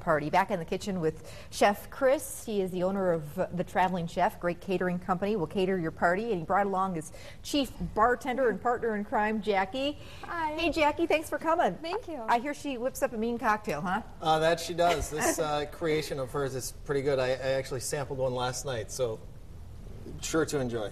party. Back in the kitchen with Chef Chris. He is the owner of The Traveling Chef, great catering company. Will cater your party, and he brought along his chief bartender and partner in crime, Jackie. Hi. Hey, Jackie, thanks for coming. Thank you. I hear she whips up a mean cocktail, huh? That she does. This creation of hers is pretty good. I actually sampled one last night, so sure to enjoy.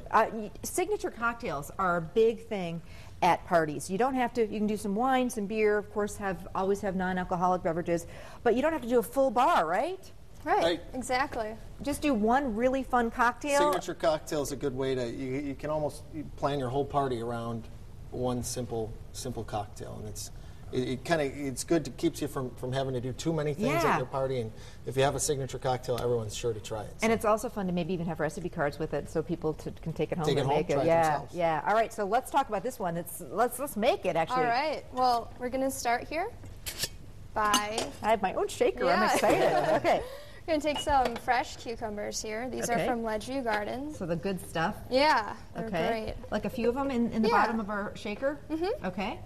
Signature cocktails are a big thing at parties. You don't have to, you can do some wine, some beer, of course, always have non-alcoholic beverages, but you don't have to do a full bar, right? Right, exactly. Just do one really fun cocktail. Signature cocktail is a good way to, you can almost plan your whole party around one simple cocktail, and it's good to keeps you from having to do too many things at your party, and if you have a signature cocktail, everyone's sure to try it. So. And it's also fun to maybe even have recipe cards with it so people can take it home and make it. Try it themselves. Yeah. All right, so let's talk about this one. Let's make it actually. All right. Well, we're going to start here by I have my own shaker. I'm excited. Okay. We're going to take some fresh cucumbers here. These are from Ledgeview Gardens. So the good stuff. Yeah, they're great. Like a few of them in the bottom of our shaker? Mm-hmm. Okay.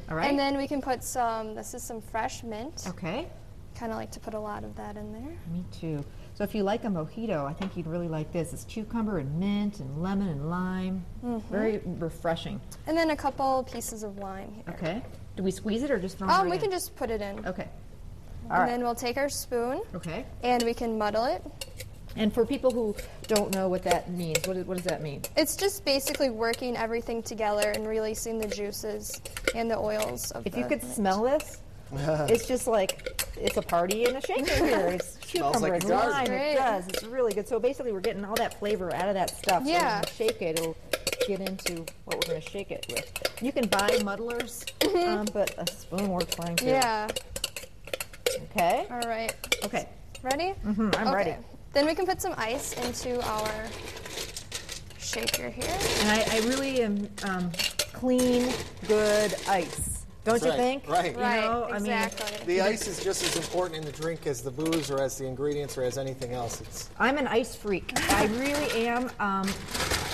All right. And then we can put this is some fresh mint. Okay. Kind of like to put a lot of that in there. Me too. So if you like a mojito, I think you'd really like this. It's cucumber and mint and lemon and lime. Mm-hmm. Very refreshing. And then a couple pieces of lime here. Okay. Do we squeeze it or just throw it in? We can just put it in. Okay. And then we'll take our spoon. Okay. And we can muddle it. And for people who don't know what that means, what does that mean? It's just basically working everything together and releasing the juices and the oils of If you could smell this, it's just like it's a party in a shaker here. It's cucumber and lime. It does. It's really good. So basically, we're getting all that flavor out of that stuff. Yeah. So when you shake it, it'll get into what we're going to shake it with. You can buy muddlers, but a spoon works fine too. Yeah. Okay. All right. Okay. Ready? Mm-hmm. I'm ready. Then we can put some ice into our shaker here. And I really am clean, good ice. Don't you think? Right. You know, exactly. I mean, the ice is just as important in the drink as the booze or as the ingredients or as anything else. I'm an ice freak. I really am.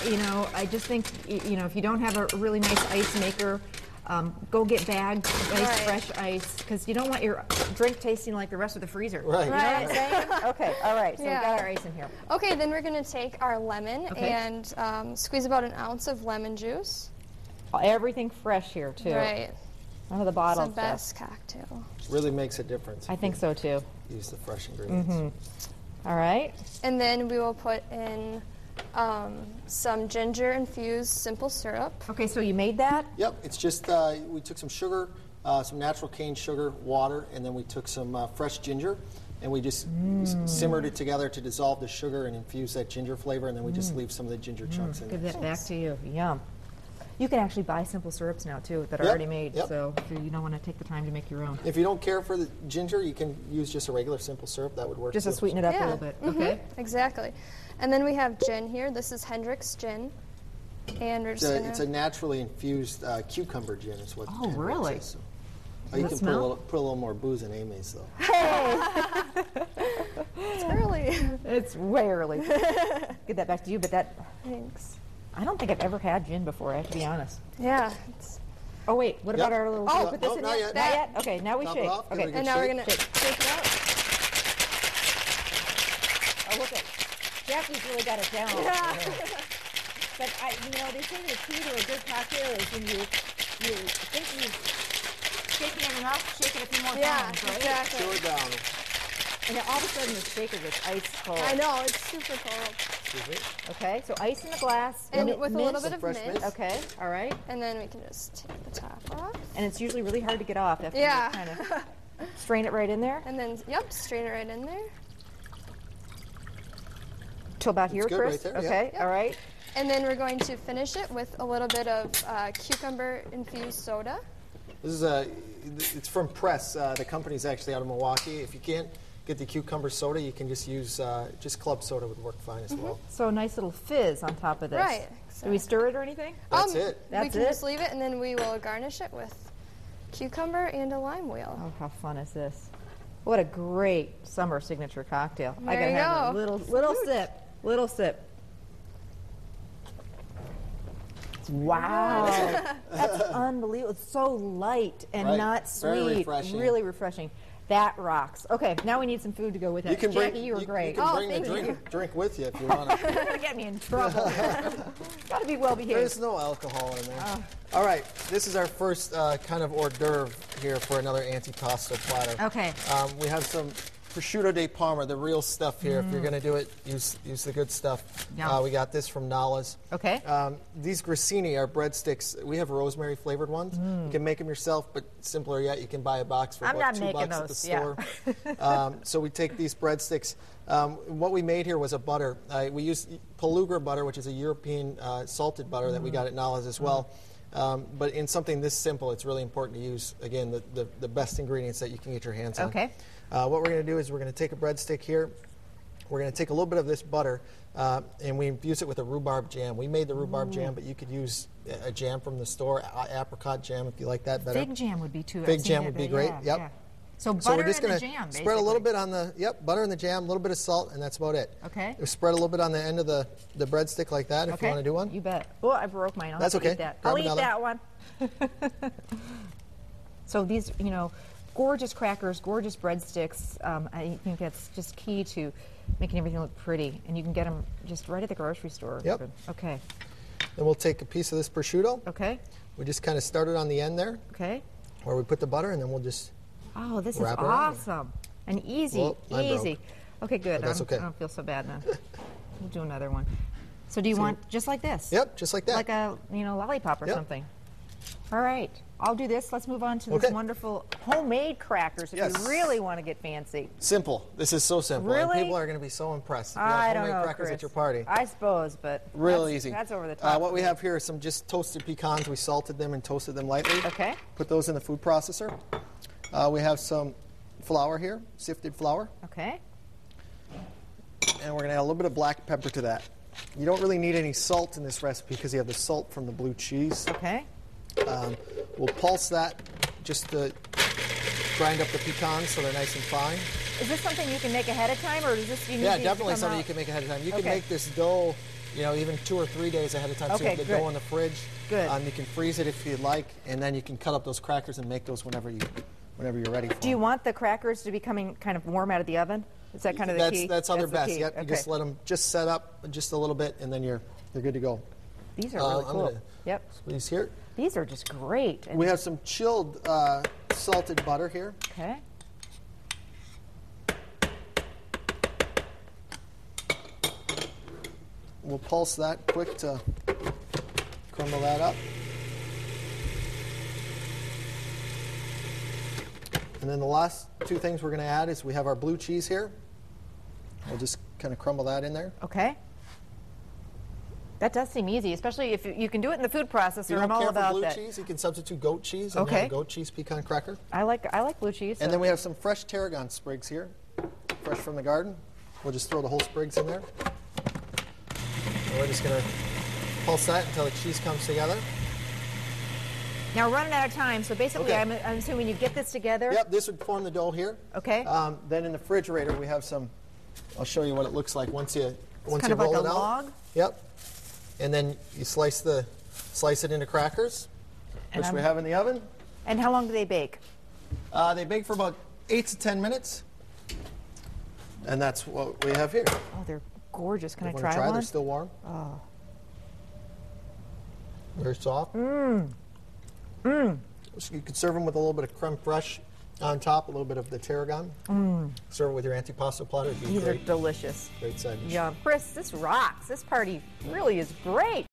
You know, I just think, you know, if you don't have a really nice ice maker, go get bagged nice fresh ice, because you don't want your drink tasting like the rest of the freezer. Right. You know what I'm saying? Okay, all right, so we got our ice in here. Okay, then we're going to take our lemon and squeeze about an ounce of lemon juice. Everything fresh here, too. Right. None of the bottled It's the best cocktail. Really makes a difference. I think so, too. Use the fresh ingredients. Mm-hmm. All right. And then we will put in some ginger-infused simple syrup. Okay, so you made that? Yep, it's just, we took some sugar, some natural cane sugar, water, and then we took some fresh ginger, and we just simmered it together to dissolve the sugar and infuse that ginger flavor, and then we just leave some of the ginger chunks in there. Give that back to you. Yum. You can actually buy simple syrups now, too, that are already made, so if you don't want to take the time to make your own. If you don't care for the ginger, you can use just a regular simple syrup. That would work, just to sweeten it up a little bit. Okay. Exactly. And then we have gin here. This is Hendrick's gin. And we're just it's a naturally infused cucumber gin is what really? Is, so. You can put a little more booze in Amy's, though. Hey! It's early. It's way early. Get that back to you, but that... Thanks. I don't think I've ever had gin before, I have to be honest. Yeah. Oh, wait. What about our little... Oh, put this in not there? yet. Not yet? Okay, now we shake. Okay. And now we're going to shake it out. Oh, look at Jackie's really got it down. Yeah. But, you know, they say the key to a good cocktail is when you think you've shaken it enough, shake it a few more times, right? Exactly. Chill it down. And then all of a sudden the shaker gets ice cold. I know, it's super cold. Okay, so ice in the glass. And mint, with a little bit of mint. Okay, all right. And then we can just take the top off. And it's usually really hard to get off after you kind of strain it right in there. And then, strain it right in there. Till about here, Chris? Right there, okay, all right. And then we're going to finish it with a little bit of cucumber-infused soda. This is it's from Press. The company's actually out of Milwaukee. If you can't get the cucumber soda, you can just use just club soda would work fine as well. So a nice little fizz on top of this. Right. Do we stir it or anything? That's it. We can just leave it, and then we will garnish it with cucumber and a lime wheel. Oh, how fun is this? What a great summer signature cocktail. There I gotta you have go. a little sip. Little sip. Wow. That's unbelievable. It's so light and not sweet. Very refreshing. Really refreshing. That rocks. Okay, now we need some food to go with it. Jackie, you were great. You can bring the drink with you if you want to. Get me in trouble. Got to be well behaved. There's no alcohol in there. All right, this is our first kind of hors d'oeuvre here for another antipasto platter. Okay. We have some prosciutto di Parma, the real stuff here. If you're going to do it, use the good stuff. We got this from Nala's. Okay. These grissini are breadsticks. We have rosemary flavored ones. You can make them yourself, but simpler yet, you can buy a box for about $2 at the store. So we take these breadsticks. What we made here was a butter. We used Pelugra butter, which is a European salted butter that we got at Nala's as well. But in something this simple, it's really important to use, again, the best ingredients that you can get your hands on. Okay. What we're going to do is we're going to take a breadstick here. We're going to take a little bit of this butter, and we infuse it with a rhubarb jam. We made the rhubarb jam, but you could use a jam from the store, apricot jam, if you like that better. Fig jam would be too. Fig jam would be great. Yep. Yeah. So butter we're just and going the jam, to spread a little bit on the butter and the jam, a little bit of salt, and that's about it. Okay. We spread a little bit on the end of the breadstick like that. If you want to do one. You bet. Oh, I broke mine. That's okay. Eat that. Grab I'll eat another. that one. So these, gorgeous crackers, gorgeous breadsticks. I think that's just key to making everything look pretty, and you can get them just right at the grocery store. Yep. Okay. Then we'll take a piece of this prosciutto. Okay. We just kind of start it on the end there, Okay. where we put the butter, and then we'll just. Oh, this is Wrap it around. awesome and easy. Well, mine easy. Okay, good. But that's okay. I don't feel so bad now. We'll do another one. So do you want just like this? Yep, just like that. Like a lollipop or Yep. something. All right. I'll do this. Let's move on to this wonderful homemade crackers if you really want to get fancy. Simple. This is so simple. Really? And people are going to be so impressed. If you I have don't homemade know, crackers Chris. at your party. I suppose, but Real that's, easy. That's over the top. What we have here is some just toasted pecans. We salted them and toasted them lightly. Okay. Put those in the food processor. We have some flour here, sifted flour. Okay. And we're going to add a little bit of black pepper to that. You don't really need any salt in this recipe because you have the salt from the blue cheese. Okay. We'll pulse that just to grind up the pecans so they're nice and fine. Is this something you can make ahead of time, or does this you need these definitely to come something out? you can make ahead of time. You can make this dough, even 2 or 3 days ahead of time. So you Okay, have the good. dough in the fridge. Good. You can freeze it if you'd like, and then you can cut up those crackers and make those whenever you're ready for them. Do you want the crackers to be coming kind of warm out of the oven? Is that kind of the key? That's how they're the best. key. Yep. Okay. You just let them just set up just a little bit, and then you're good to go. These are really I'm cool. gonna Yep. Squeeze here. These are just great. And We have some chilled salted butter here. okay. We'll pulse that quick to crumble that up. And then the last 2 things we're going to add is we have our blue cheese here. We'll just kind of crumble that in there. Okay. That does seem easy, especially if you can do it in the food processor. If you don't I'm all care about for blue that. cheese, you can substitute goat cheese and have a goat cheese pecan cracker. I like blue cheese. And then we have some fresh tarragon sprigs here, fresh from the garden. We'll just throw the whole sprigs in there. And we're just going to pulse that until the cheese comes together. Now we're running out of time, so basically Okay. I'm assuming you get this together. Yep, this would form the dough here. Okay. Then in the refrigerator we have some. I'll show you what it looks like once you kind you of like roll a it out. log? Yep. And then you slice it into crackers, which we have in the oven. And how long do they bake? They bake for about 8 to 10 minutes, and that's what we have here. Oh, they're gorgeous. Can I Want try to try? one? They're still warm. Oh. Very soft. So you could serve them with a little bit of creme fraiche on top, a little bit of the tarragon. Serve it with your antipasto platter. These are delicious. Great side dish. Yeah, Chris, this rocks. This party really is great.